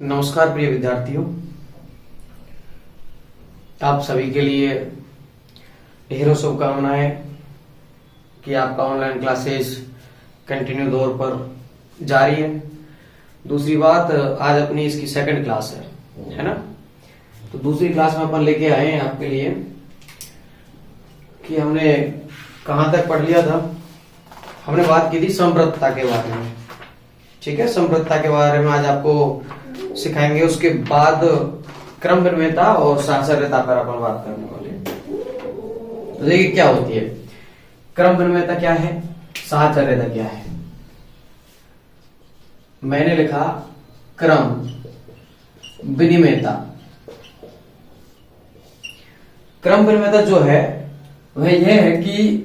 नमस्कार प्रिय विद्यार्थियों, आप सभी के लिए ढेरों शुभकामनाएं कि आपका ऑनलाइन क्लासेस कंटिन्यू दौर पर जारी है। दूसरी बात, आज अपनी इसकी सेकंड क्लास है ना। तो दूसरी क्लास में अपन लेके आए हैं आपके लिए कि हमने कहां तक पढ़ लिया था। हमने बात की थी समृद्धता के बारे में, ठीक है। समृद्धता के बारे में आज आपको सिखाएंगे। उसके बाद क्रम विनिमयता और साहचर्यता पर अपन बात करने वाले हैं। तो देखिए क्या होती है क्रम विनिमयता, क्या है, साहचर्यता क्या है। मैंने लिखा क्रम विनिमयता। क्रम विनिमयता जो है वह यह है कि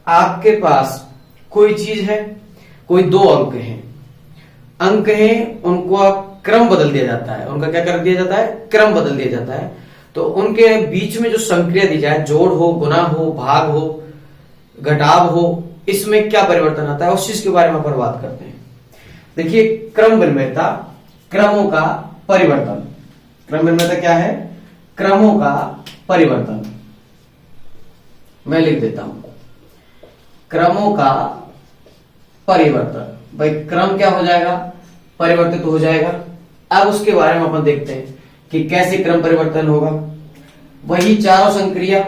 आपके पास कोई चीज है, कोई दो अंक हैं, उनको आप क्रम बदल दिया जाता है। उनका क्या कर दिया जाता है, क्रम बदल दिया जाता है। तो उनके बीच में जो संक्रिया दी जाए, जोड़ हो, गुना हो, भाग हो, घटाव हो, इसमें क्या परिवर्तन आता है उस चीज के बारे में अपन बात करते हैं। देखिए क्रम विनिमयता, क्रमों का परिवर्तन। क्रम विनिमयता क्या है, क्रमों का परिवर्तन। मैं लिख देता हूं क्रमों का परिवर्तन। भाई क्रम क्या हो जाएगा, परिवर्तित हो जाएगा। अब उसके बारे में अपन देखते हैं कि कैसे क्रम परिवर्तन होगा। वही चारों संक्रिया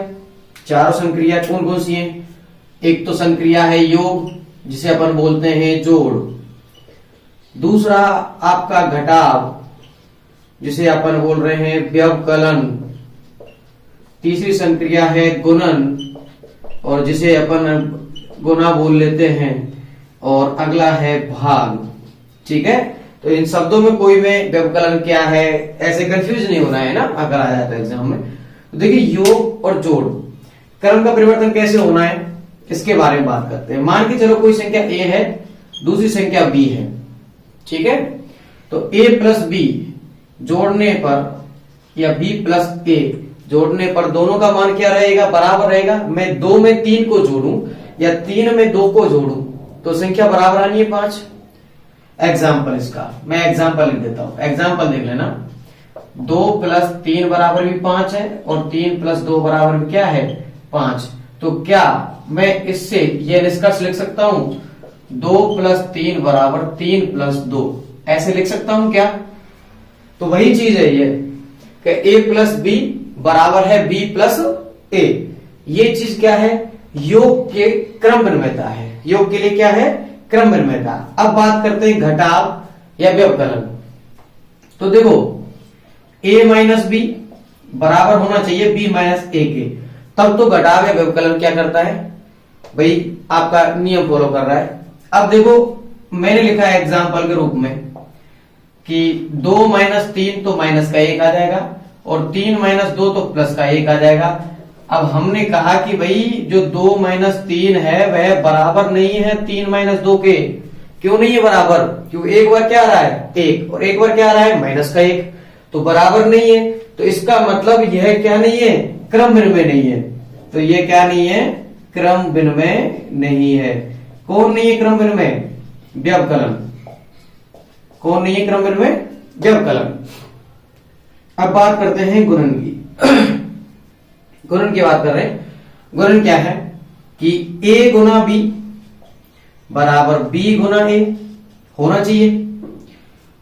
कौन कौन सी हैं। एक तो संक्रिया है योग, जिसे अपन बोलते हैं जोड़। दूसरा आपका घटाव, जिसे अपन बोल रहे हैं व्यवकलन। तीसरी संक्रिया है गुणन, और जिसे अपन गुना बोल लेते हैं। और अगला है भाग, ठीक है। तो इन शब्दों में कोई में व्यवकलन क्या है ऐसे कंफ्यूज नहीं होना है ना, अगर आ जाता है एग्जाम में। तो देखिए योग और जोड़, क्रम का परिवर्तन कैसे होना है इसके बारे में बात करते हैं। मान के चलो कोई संख्या a है, दूसरी संख्या b है, ठीक है। तो a प्लस b जोड़ने पर या b प्लस a जोड़ने पर दोनों का मान क्या रहेगा, बराबर रहेगा। मैं 2 में 3 को जोड़ूं या 3 में 2 को जोड़ूं तो संख्या बराबर आनी है 5। एग्जाम्पल इसका मैं एग्जाम्पल लिख देता हूं, एग्जाम्पल देख लेना। 2 प्लस 3 बराबर भी 5 है, और 3 प्लस 2 बराबर भी क्या है, 5। तो क्या मैं इससे यह निष्कर्ष लिख सकता हूं 2 प्लस 3 बराबर 3 प्लस 2, ऐसे लिख सकता हूं क्या। तो वही चीज है ये कि a प्लस b बराबर है b प्लस a। ये चीज क्या है, योग के क्रम विनिमयता है। योग के लिए क्या है, क्रम विनिमयता। अब बात करते हैं घटाव या व्यवकलन। तो देखो a माइनस बी बराबर होना चाहिए b माइनस a के, तब तो घटाव या व्यवकलन क्या करता है, भाई आपका नियम फॉलो कर रहा है। अब देखो मैंने लिखा है एग्जाम्पल के रूप में कि 2 माइनस 3 तो माइनस का 1 आ जाएगा, और 3 माइनस 2 तो प्लस का 1 आ जाएगा। अब हमने कहा कि भाई जो 2 माइनस 3 है वह बराबर नहीं है 3 माइनस 2 के। क्यों नहीं है बराबर, क्योंकि एक बार क्या आ रहा है 1, और एक बार क्या आ रहा है माइनस का 1, तो बराबर नहीं है। तो इसका मतलब यह क्या नहीं है, क्रम विनिमय नहीं है। तो यह क्या नहीं है, क्रम विनिमय नहीं है। कौन नहीं है क्रम विनिमय, व्यवकलन। कौन नहीं है क्रम विनिमय, व्यवकलन। अब बात करते हैं गुणन की। गुणन की बात कर रहे हैं। गुणन क्या है कि a गुना b बराबर b गुना a होना चाहिए।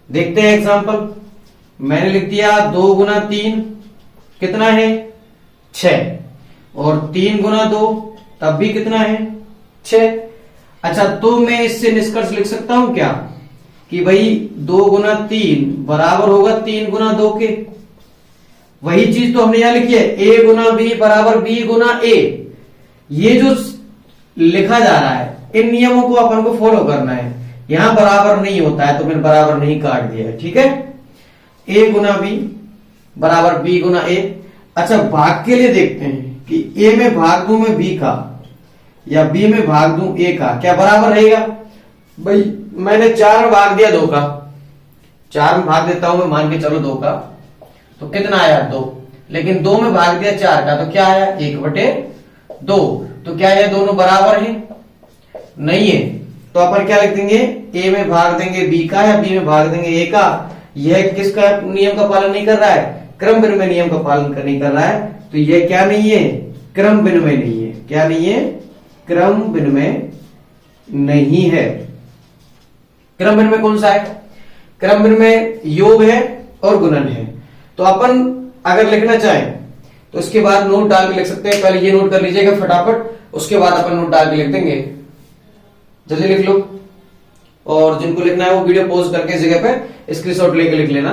देखते हैं एग्जांपल। मैंने लिख दिया 2 गुना 3 कितना है 6, और 3 गुना 2 तब भी कितना है 6। अच्छा, तो मैं इससे निष्कर्ष लिख सकता हूं क्या कि भाई 2 गुना 3 बराबर होगा 3 गुना 2 के। वही चीज तो हमने यहां लिखी है, a गुना b बराबर b गुना a। ये जो लिखा जा रहा है इन नियमों को अपन को फॉलो करना है। यहां बराबर नहीं होता है तो फिर बराबर नहीं काट दिया है, ठीक है। a गुना b बराबर b गुना a। अच्छा, भाग के लिए देखते हैं कि a में भाग दूं मैं b का या b में भाग दूं a का, क्या बराबर रहेगा। भाई मैंने 4 में भाग दिया 2 का, 4 में भाग देता हूं मैं, मान के चलो 2 का, तो कितना आया 2। लेकिन 2 में भाग दिया 4 का, तो क्या आया 1/2। तो क्या ये दोनों बराबर हैं, नहीं है। तो अपन क्या लिख देंगे, a में भाग देंगे b का या b में भाग देंगे a का, यह किसका नियम का पालन नहीं कर रहा है? क्रम विनिमय नियम का पालन नहीं कर रहा है, तो यह क्या नहीं है? क्रम विनिमय नहीं है। क्या नहीं है? क्रम विनिमय नहीं है। क्रम विनिमय कौन सा है? क्रम विनिमय योग है और गुणन है। तो अपन अगर लिखना चाहें तो उसके बाद नोट डाल के लिख सकते हैं। पहले ये नोट कर लीजिएगा फटाफट, उसके बाद अपन नोट डाल के लिख देंगे। जल्दी लिख लो, और जिनको लिखना है वो वीडियो पॉज करके इस जगह पे स्क्रीनशॉट लेके लिख लेना।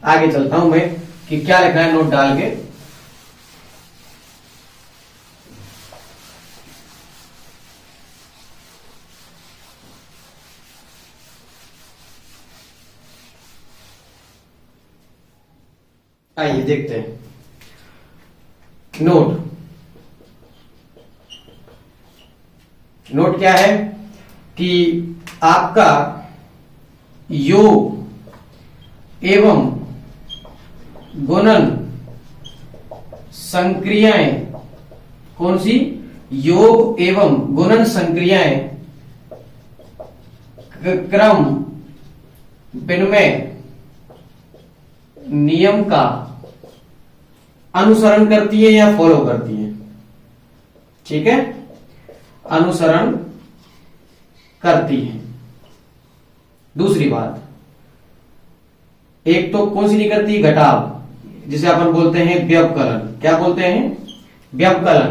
आगे चलता हूं मैं कि क्या लिखना है नोट डाल के। आइए देखते हैं। नोट क्या है कि आपका योग एवं गुणन संक्रियाएं, कौन सी? योग एवं गुणन संक्रियाएं क्रम विनिमय नियम का अनुसरण करती है या फॉलो करती है। ठीक है, अनुसरण करती है। दूसरी बात, एक तो कौन सी नहीं करती? घटाव, जिसे अपन बोलते हैं व्यवकलन। क्या बोलते हैं? व्यवकलन।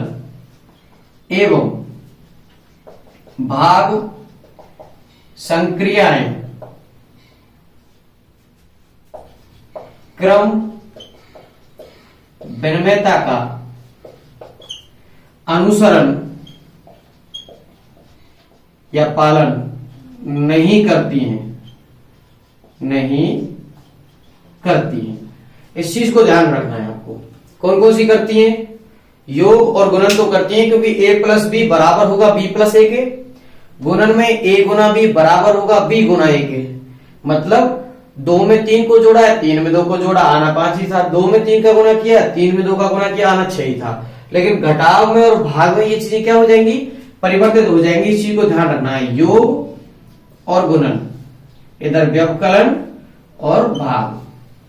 एवं भाग संक्रियाएं क्रम विनिमयता का अनुसरण या पालन नहीं करती हैं, नहीं करती हैं। इस चीज को ध्यान रखना है आपको। कौन कौन सी करती हैं? योग और गुणन तो करती हैं, क्योंकि a प्लस बी बराबर होगा b प्लस a के। गुणन में a गुना b बराबर होगा b गुना a के। मतलब 2 में 3 को जोड़ा है, 3 में 2 को जोड़ा, आना 5 ही था। 2 में 3 का गुना किया, 3 में 2 का गुना किया, आना 6 ही था। लेकिन घटाव में और भाग में ये चीजें क्या हो जाएंगी? परिवर्तित हो जाएंगी। इस चीज को ध्यान रखना है। योग और गुणन, इधर व्यवकलन और भाग।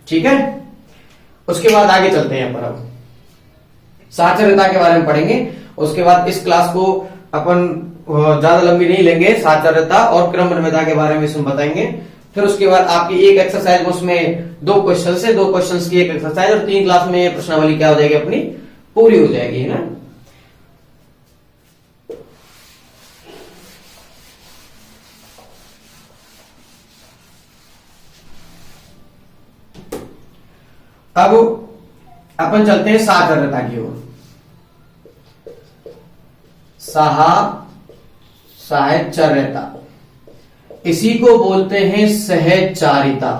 ठीक है, उसके बाद आगे चलते हैं। पर अब साक्षरता के बारे में पढ़ेंगे। उसके बाद इस क्लास को अपन ज्यादा लंबी नहीं लेंगे। साक्षरता और क्रम विनिमयता के बारे में इसमें बताएंगे। फिर उसके बाद आपकी एक एक्सरसाइज, उसमें 2 क्वेश्चन है, 2 क्वेश्चन की एक एक्सरसाइज, और 3 क्लास में प्रश्नावली क्या हो जाएगी? अपनी पूरी हो जाएगी, है ना। अब अपन चलते हैं साक्षरता की ओर। साहचर्यता, इसी को बोलते हैं सहचारिता,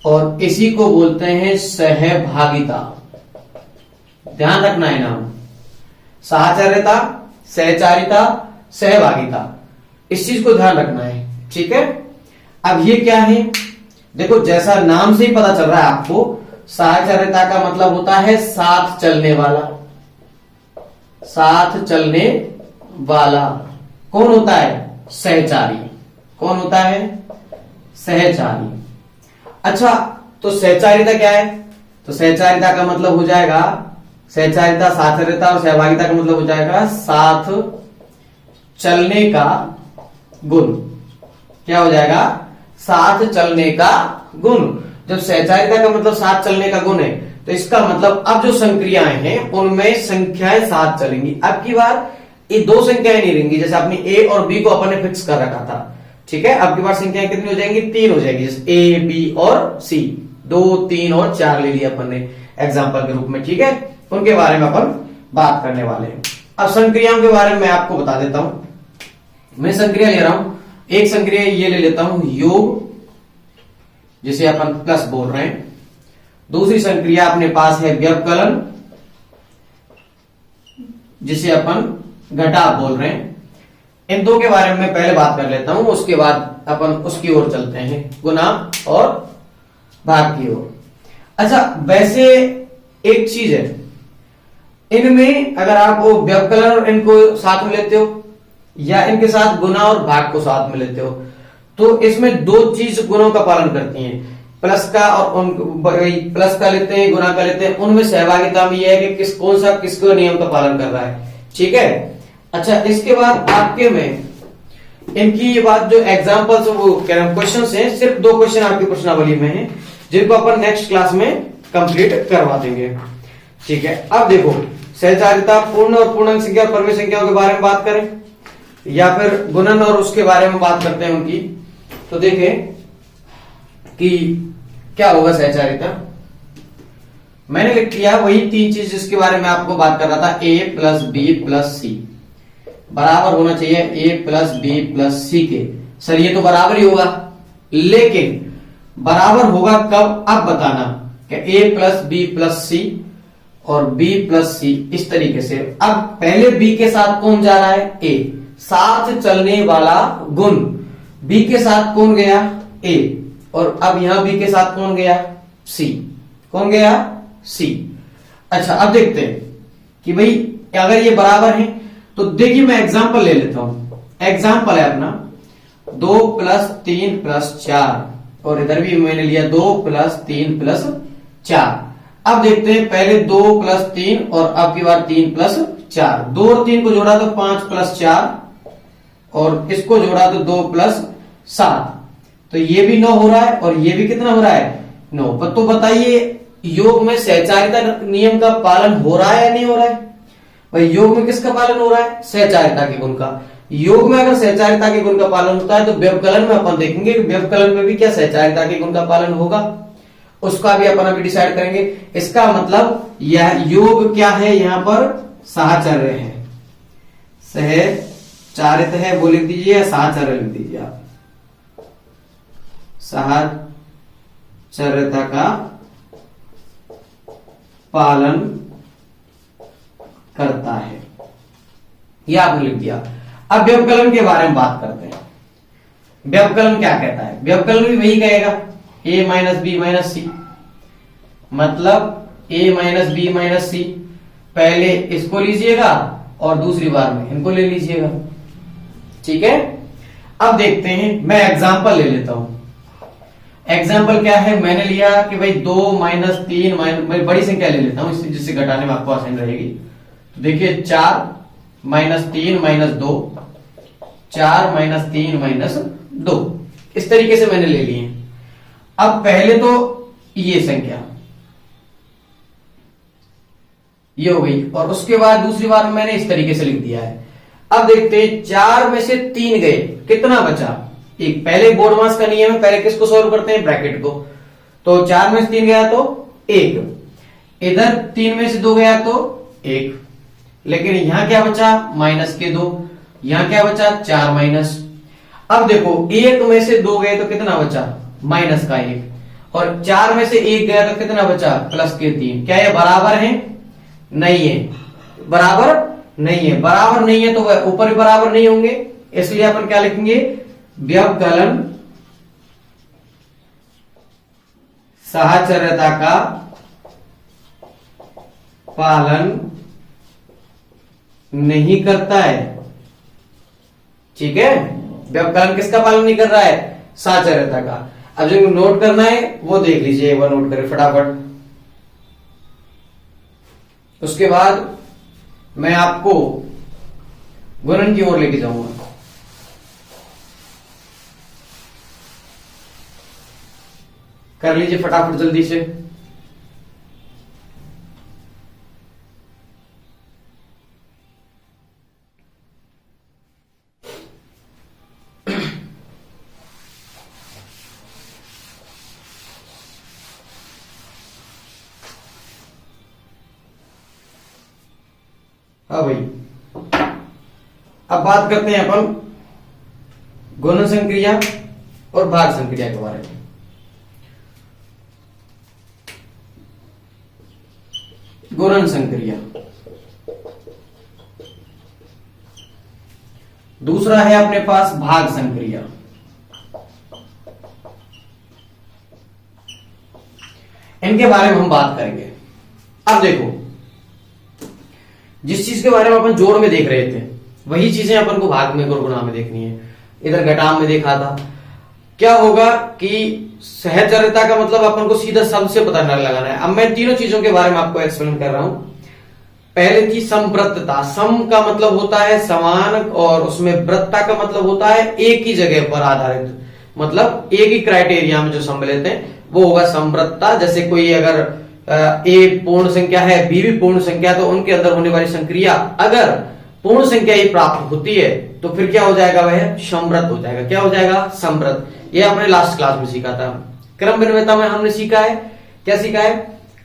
और इसी को बोलते हैं सहभागिता। ध्यान रखना है नाम। साहचर्यता, सहचारिता, सहभागिता, इस चीज को ध्यान रखना है। ठीक है, अब ये क्या है? देखो, जैसा नाम से ही पता चल रहा है आपको, साहचर्यता का मतलब होता है साथ चलने वाला। साथ चलने वाला कौन होता है? सहचारी। कौन होता है? सहचारी। अच्छा, तो सहचारिता क्या है? तो सहचारिता का मतलब हो जाएगा, सहचारिता, साक्षरता और सहभागिता का मतलब हो जाएगा साथ चलने का गुण। क्या हो जाएगा? साथ चलने का गुण। जब सहचारिता का मतलब साथ चलने का गुण है, तो इसका मतलब अब जो संक्रियाएं हैं उनमें संख्याएं साथ चलेंगी। अब की बार ये 2 संख्याएं नहीं रहेंगी, जैसे अपनी ए और बी को अपन ने फिक्स कर रखा था। ठीक है, अब की बार संख्याएं कितनी हो जाएंगी? 3 हो जाएगी। जैसे ए, बी और सी, 2, 3 और 4 ले लिया अपन ने एग्जाम्पल के रूप में। ठीक है, उनके बारे में अपन बात करने वाले हैं। अब संक्रियाओं के बारे में मैं आपको बता देता हूं। मैं संक्रिया ले रहा हूं, एक संक्रिया ये ले लेता हूं योग, जिसे अपन प्लस बोल रहे हैं। दूसरी संक्रिया अपने पास है व्यवकलन, जिसे अपन घटाव बोल रहे हैं। इन 2 के बारे में मैं पहले बात कर लेता हूं, उसके बाद अपन उसकी ओर चलते हैं, गुना और भाग की ओर। अच्छा, वैसे एक चीज है, इनमें अगर आप वो व्यवकलन और इनको साथ में लेते हो, या इनके साथ गुना और भाग को साथ में लेते हो, तो इसमें 2 चीज गुणों का पालन करती हैं। प्लस का और उन प्लस का लेते हैं, गुना का लेते हैं, उनमें सहभागिता में यह है कि कौन सा किसको नियम का पालन कर रहा है। ठीक है। अच्छा, इसके बाद आपके में इनकी ये बात जो एग्जांपल्स वो क्वेश्चन है, सिर्फ 2 क्वेश्चन आपकी प्रश्नावली में है जिनको अपन नेक्स्ट क्लास में कंप्लीट करवा देंगे। ठीक है। अब देखो, सहचारिता पूर्ण और पूर्णांक संख्या और परमेय संख्याओं के बारे में बात करें या फिर गुणन और उसके बारे में बात करते हैं उनकी, तो देखें कि क्या होगा सहचारिता। मैंने लिख दिया वही 3 चीज जिसके बारे में आपको बात कर रहा था, a प्लस बी प्लस सी बराबर होना चाहिए a प्लस बी प्लस सी के। सर ये तो बराबर ही होगा, लेकिन बराबर होगा कब, अब बताना कि a प्लस बी प्लस सी और b प्लस सी इस तरीके से। अब पहले b के साथ कौन जा रहा है, a, साथ चलने वाला गुण b के साथ कौन गया, a, और अब यहां b के साथ कौन गया, c, कौन गया, c। अच्छा, अब देखते हैं कि भाई अगर ये बराबर है तो देखिए मैं एग्जांपल ले लेता हूं। एग्जांपल है अपना 2 प्लस 3 प्लस 4 और इधर भी मैंने लिया 2 प्लस 3 प्लस 4। अब देखते हैं पहले 2 प्लस 3 और अब की बार 3 प्लस 4। 2 और 3 को जोड़ा तो 5 प्लस 4 और इसको जोड़ा तो 2 प्लस 7, तो ये भी 9 हो रहा है और ये भी कितना हो रहा है, 9। तो बताइए योग में सहचारिता नियम का पालन हो रहा है या नहीं हो रहा है। भाई योग में किसका पालन हो रहा है, सहचारिता के गुण का। योग में अगर सहचारिता के गुण का पालन होता है तो व्यवकलन में अपन देखेंगे कि व्यवकलन में भी क्या सहचारिता के गुण का पालन होगा, उसका भी अपन अभी डिसाइड करेंगे। इसका मतलब यह योग क्या है, यहां पर साहचर्य है, सहचारित है वो लिख दीजिए, साहचर्य लिख दीजिए आप, साहचर्यता का पालन करता है, यह आपने लिख दिया। अब व्यवकलन के बारे में बात करते हैं। व्यवकलन क्या कहता है, व्यवकलन भी वही कहेगा a माइनस बी माइनस सी, मतलब a माइनस बी माइनस सी, पहले इसको लीजिएगा और दूसरी बार में इनको ले लीजिएगा। ठीक है। अब देखते हैं, मैं एग्जांपल ले लेता हूं। एग्जाम्पल क्या है, मैंने लिया कि भाई 2 माइनस 3 मैं बड़ी संख्या ले लेता हूं जिससे घटाने में आपको आसानी रहेगी। तो देखिए 4 माइनस 3 माइनस 2, 4 माइनस 3 माइनस 2, इस तरीके से मैंने ले लिए। अब पहले तो ये संख्या ये हो गई और उसके बाद दूसरी बार मैंने इस तरीके से लिख दिया है। अब देखते हैं 4 में से 3 गए, कितना बचा, एक। पहले बोर्ड मास का नियम है, पहले किसको सॉल्व करते हैं, ब्रैकेट को। तो 4 में से 3 गया तो 1, इधर 3 में से 2 गया तो 1, लेकिन यहां क्या बचा, माइनस के 2, यहां क्या बचा, 4 माइनस। अब देखो 1 में से 2 गए तो कितना बचा, माइनस का 1, और 4 में से 1 गया तो कितना बचा, प्लस के 3। क्या ये बराबर है, नहीं है, बराबर नहीं है। बराबर नहीं है तो वह ऊपर भी बराबर नहीं होंगे, इसलिए अपन क्या लिखेंगे, व्यवकलन साहचर्यता का पालन नहीं करता है। ठीक है, व्यवकलन किसका पालन नहीं कर रहा है, साहचर्यता का। अब जो नोट करना है वो देख लीजिए, एक बार नोट करें फटाफट। उसके बाद मैं आपको गुणन की ओर लेके जाऊंगा। कर लीजिए फटाफट जल्दी से। हाँ भाई, अब बात करते हैं अपन गुणन संक्रिया और भाग संक्रिया के बारे में। गुणन संक्रिया, दूसरा है अपने पास भाग संक्रिया। इनके बारे में हम बात करेंगे। अब देखो, जिस चीज के बारे में अपन जोड़ में देख रहे थे वही चीजें अपन को भाग में और गुणा में देखनी है। इधर घटाव में देखा था, क्या होगा कि सहचर्यता का मतलब अपन को सीधा शब्द से पता न लगाना है। अब मैं तीनों चीजों के बारे में आपको एक्सप्लेन कर रहा हूं। पहले थी समव्रतता। सम का मतलब होता है समान, और उसमें व्रतता का मतलब होता है एक ही जगह पर आधारित, मतलब एक ही क्राइटेरिया में जो सम्मिलित है वो होगा समव्रतता। जैसे कोई अगर ए पूर्ण संख्या है, बी भी पूर्ण संख्या, तो उनके अंदर होने वाली संक्रिया अगर पूर्ण संख्या ही प्राप्त होती है तो फिर क्या हो जाएगा, वह समव्रत हो जाएगा। क्या हो जाएगा, समव्रत। यह हमने लास्ट क्लास में सीखा था। क्रम विनिमयता में हमने सीखा है, क्या सीखा है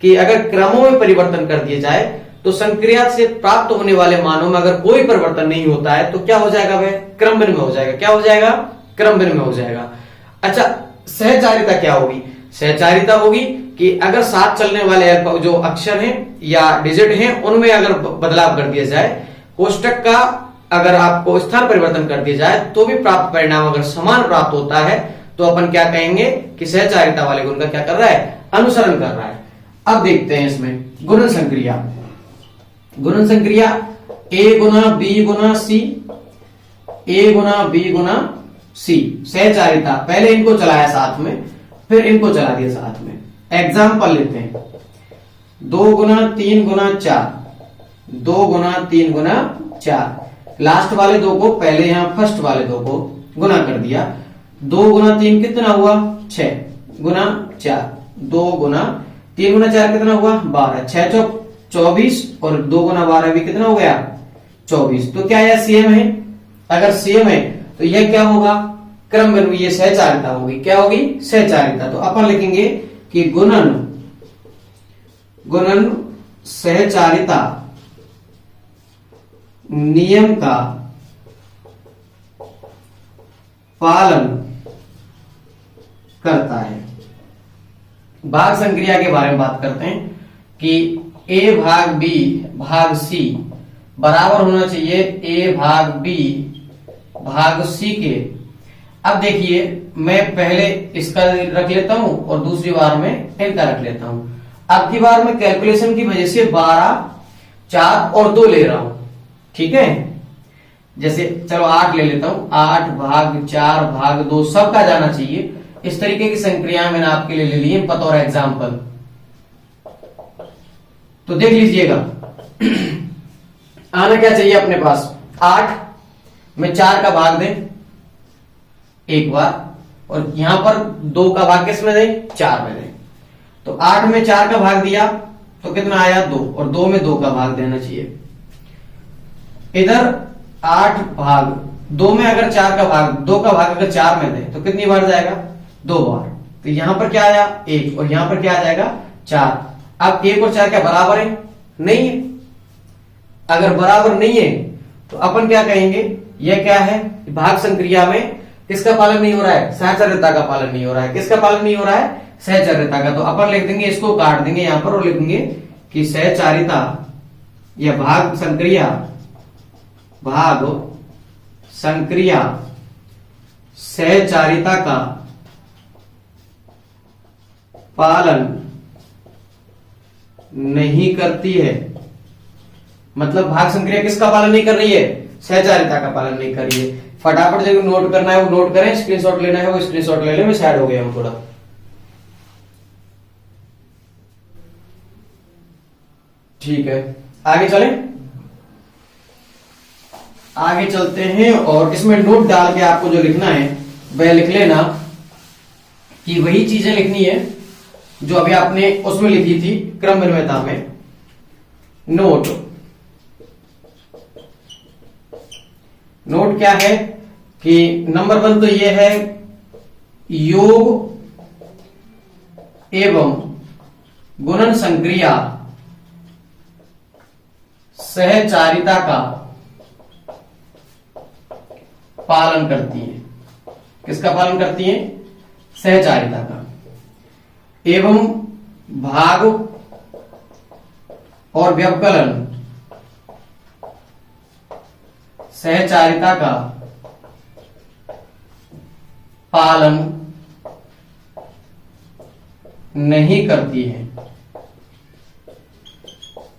कि अगर क्रमों में परिवर्तन कर दिए जाए तो संक्रिया से प्राप्त होने वाले मानों में अगर कोई परिवर्तन नहीं होता है तो क्या हो जाएगा, वह क्रम विनिमय हो जाएगा। क्या हो जाएगा, क्रम विनिमय हो जाएगा। अच्छा, सहचारिता क्या होगी? सहचारिता होगी कि अगर साथ चलने वाले जो अक्षर हैं या डिजिट हैं उनमें अगर बदलाव कर दिया जाए, कोष्टक का अगर आपको स्थान परिवर्तन कर दिया जाए तो भी प्राप्त परिणाम अगर समान प्राप्त होता है तो अपन क्या कहेंगे कि सहचारिता वाले गुण का क्या कर रहा है, अनुसरण कर रहा है। अब देखते हैं इसमें गुणन संक्रिया। गुणन संक्रिया ए गुना बी गुना सी, ए गुना बी गुना सी। सहचारिता पहले इनको चलाया साथ में, फिर इनको चला दिया साथ में। एग्जाम्पल लेते हैं, 2 गुना 3 गुना 4, 2 गुना 3 गुना 4। लास्ट वाले दो को पहले यहां फर्स्ट वाले दो को गुना कर दिया। 2 गुना 3 कितना हुआ, 6 गुना 4। 2 गुना 3 गुना 4 कितना हुआ, 12। 6 चौक 24 और 2 गुना 12 भी कितना हो गया, 24। तो क्या यह सेम है? अगर सेम है तो यह क्या होगा, क्रम विनिमय, ये सहचारिता होगी। क्या होगी, सहचारिता। तो अपन लिखेंगे कि गुणन सहचारिता नियम का पालन करता है। भाग संक्रिया के बारे में बात करते हैं कि ए भाग बी भाग सी बराबर होना चाहिए ए भाग बी भाग सी के। अब देखिए, मैं पहले इसका रख लेता हूं और दूसरी बार में इनका रख लेता हूं। अब की बार मैं कैलकुलेशन की वजह से 12, 4 और 2 ले रहा हूं, ठीक है। जैसे चलो 8 ले लेता हूं, 8 भाग 4 भाग 2 सबका जाना चाहिए। इस तरीके की संक्रिया मैंने आपके लिए ले ली है बतौर एग्जाम्पल। तो देख लीजिएगा आना क्या चाहिए अपने पास, 8 में 4 का भाग दें एक बार, और यहां पर 2 का भाग किसमें दें, 4 में दें। तो 8 में 4 का भाग दिया तो कितना आया, 2, और 2 में 2 का भाग देना चाहिए। इधर 8 भाग 2 में अगर 4 का भाग, 2 का भाग अगर 4 में दें तो कितनी बार जाएगा, 2 बार। तो यहां पर क्या आया, 1, और यहां पर क्या आ जाएगा, 4। अब 1 और 4 क्या बराबर है, नहीं है। अगर बराबर नहीं है तो अपन क्या कहेंगे, यह क्या है, भाग संक्रिया में किसका पालन नहीं हो रहा है, सहचर्यता का पालन नहीं हो रहा है। किसका पालन नहीं हो रहा है, सहचर्यता का। तो अपन लिख देंगे, इसको काट देंगे यहां पर और लिखेंगे कि सहचारिता या भाग संक्रिया सहचारिता का पालन नहीं करती है। मतलब भाग संक्रिया किसका पालन नहीं कर रही है, सहचारिता का पालन नहीं कर रही है। फटाफट जो नोट करना है वो नोट करें, स्क्रीनशॉट लेना है वो स्क्रीनशॉट ले लें। मैं साइड हो गया हूं थोड़ा। ठीक है, आगे चलें। आगे चलते हैं और इसमें नोट डाल के आपको जो लिखना है वह लिख लेना कि वही चीजें लिखनी है जो अभी आपने उसमें लिखी थी क्रम विनिमयता में। नोट क्या है कि नंबर 1 तो यह है, योग एवं गुणन संक्रिया सहचारिता का पालन करती है। किसका पालन करती है, सहचारिता का। एवं भाग और व्यवकलन सहचारिता का पालन नहीं करती है।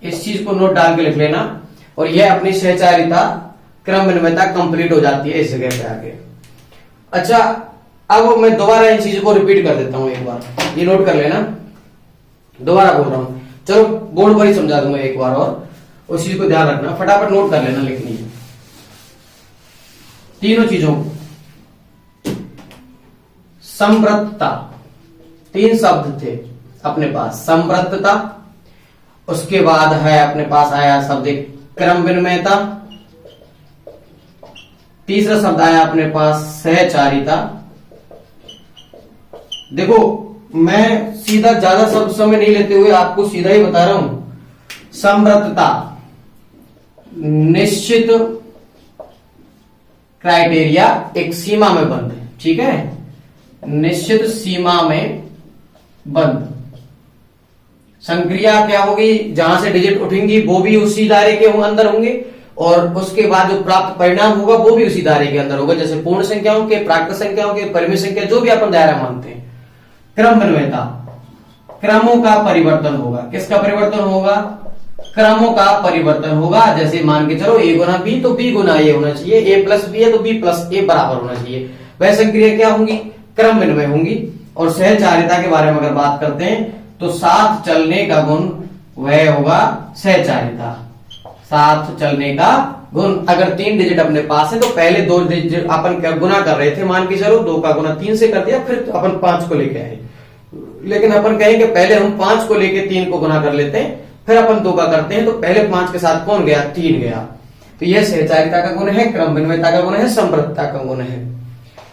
इस चीज को नोट डाल के लिख लेना और यह अपनी सहचारिता क्रम विनिमयता कंप्लीट हो जाती है इस जगह पे आके। अच्छा, अब मैं दोबारा इन चीजों को रिपीट कर देता हूं एक बार, ये नोट कर लेना, दोबारा बोल रहा हूं, चलो बोर्ड पर ही समझा दूंगा एक बार और उस चीज को ध्यान रखना, फटाफट नोट कर लेना, लिखनी है तीनों चीजों को। संवृत्तता, 3 शब्द थे अपने पास, संवृत्तता, उसके बाद है अपने पास आया शब्द एक क्रम विनिमयता, तीसरा शब्द आया अपने पास सहचारिता। देखो मैं सीधा ज्यादा शब्द समय नहीं लेते हुए आपको सीधा ही बता रहा हूं, संवृत्तता निश्चित क्राइटेरिया, एक सीमा में बंद है, ठीक है, निश्चित सीमा में बंद। संक्रिया क्या होगी, जहां से डिजिट उठेंगी वो भी उसी दायरे के अंदर होंगे और उसके बाद जो प्राप्त परिणाम होगा वो भी उसी दायरे के अंदर होगा, जैसे पूर्ण संख्याओं के, प्राकृत संख्याओं के, परिमित संख्या, जो भी अपन दायरा मानते हैं। क्रम विनिमयता, क्रमों का परिवर्तन होगा, किसका परिवर्तन होगा, क्रमों का परिवर्तन होगा। जैसे मान के चलो a गुना b तो b गुना a होना चाहिए, a प्लस b है तो b प्लस a बराबर होना चाहिए, वह संक्रिया क्या होंगी, क्रम विनिमय होंगी। और सहचारिता के बारे में अगर बात करते हैं तो साथ चलने का गुण वह होगा सहचारिता, साथ चलने का गुण। अगर 3 डिजिट अपने पास है तो पहले 2 डिजिट अपन गुना कर रहे थे, मान के चलो 2 का गुना 3 से कर दिया, फिर अपन 5 को लेके आए, लेकिन अपन कहेंगे पहले हम 5 को लेके 3 को गुना कर लेते हैं, फिर अपन 2 का करते हैं, तो पहले 5 के साथ कौन गया, 3 गया। तो यह सहचारिता का गुण है, क्रम विनिमयता का गुण है, संवृत्तता का गुण है।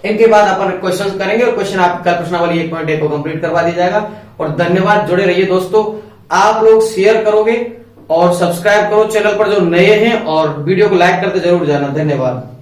इनके बाद अपन क्वेश्चंस करेंगे और क्वेश्चन आपका प्रश्नावली 1.1 को कंप्लीट करवा दी जाएगा। और धन्यवाद, जुड़े रहिए दोस्तों, आप लोग शेयर करोगे और सब्सक्राइब करो चैनल पर जो नए हैं, और वीडियो को लाइक करते जरूर जाना। धन्यवाद।